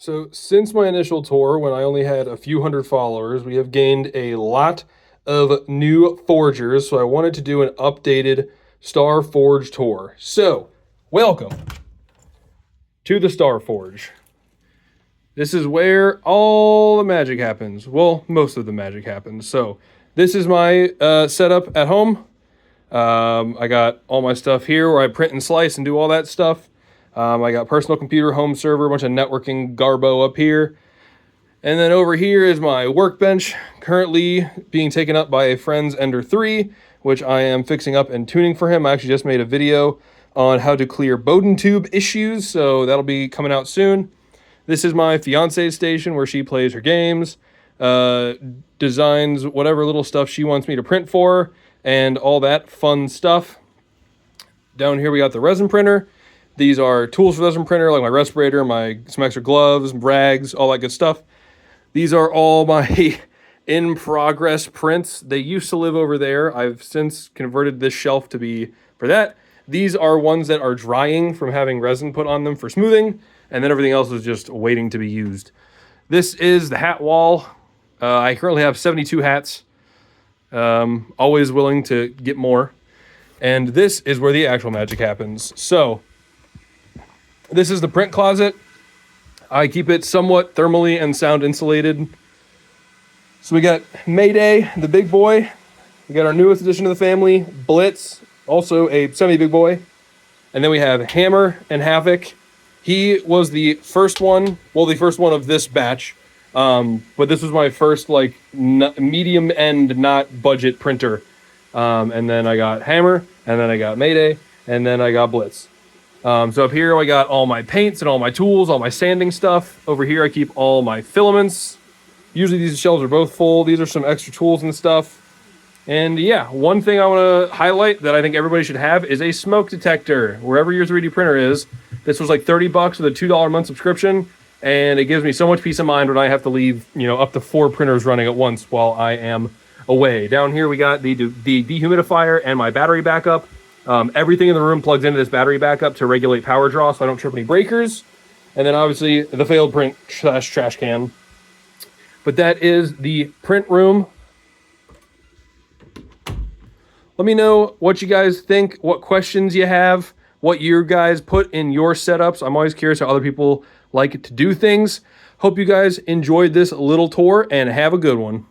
So, since my initial tour, when I only had a few hundred followers, we have gained a lot of new forgers. So, I wanted to do an updated Star Forge tour. So, welcome to the Star Forge. This is where all the magic happens. Well, most of the magic happens. So, this is my setup at home. I got all my stuff here where I print and slice and do all that stuff. I got personal computer, home server, a bunch of networking garbo up here. And then over here is my workbench, currently being taken up by a friend's Ender 3, which I am fixing up and tuning for him. I actually just made a video on how to clear Bowden tube issues, so that'll be coming out soon. This is my fiance's station where she plays her games, designs whatever little stuff she wants me to print for her, and all that fun stuff. Down here we got the resin printer. These are tools for the resin printer, like my respirator, some extra gloves, rags, all that good stuff. These are all my in-progress prints. They used to live over there. I've since converted this shelf to be for that. These are ones that are drying from having resin put on them for smoothing, and then everything else is just waiting to be used. This is the hat wall. I currently have 72 hats. Always willing to get more. And this is where the actual magic happens. So, this is the print closet. I keep it somewhat thermally and sound insulated. So we got Mayday, the big boy. We got our newest addition to the family, Blitz, also a semi-big boy. And then we have Hammer and Havoc. He was the first one, the first one of this batch. But this was my first medium end, not budget printer. And then I got Hammer, and then I got Mayday, and then I got Blitz. So up here I got all my paints and all my tools, all my sanding stuff. Over here I keep all my filaments. Usually these shelves are both full. These are some extra tools and stuff. And yeah, one thing I want to highlight that I think everybody should have is a smoke detector. Wherever your 3D printer is, this was like $30 with a $2 a month subscription. And it gives me so much peace of mind when I have to leave, up to 4 printers running at once while I am away. Down here we got the dehumidifier and my battery backup. Everything in the room plugs into this battery backup to regulate power draw so I don't trip any breakers. And then obviously the failed print / trash can. But that is the print room. Let me know what you guys think, what questions you have, what you guys put in your setups. I'm always curious how other people like to do things. Hope you guys enjoyed this little tour and have a good one.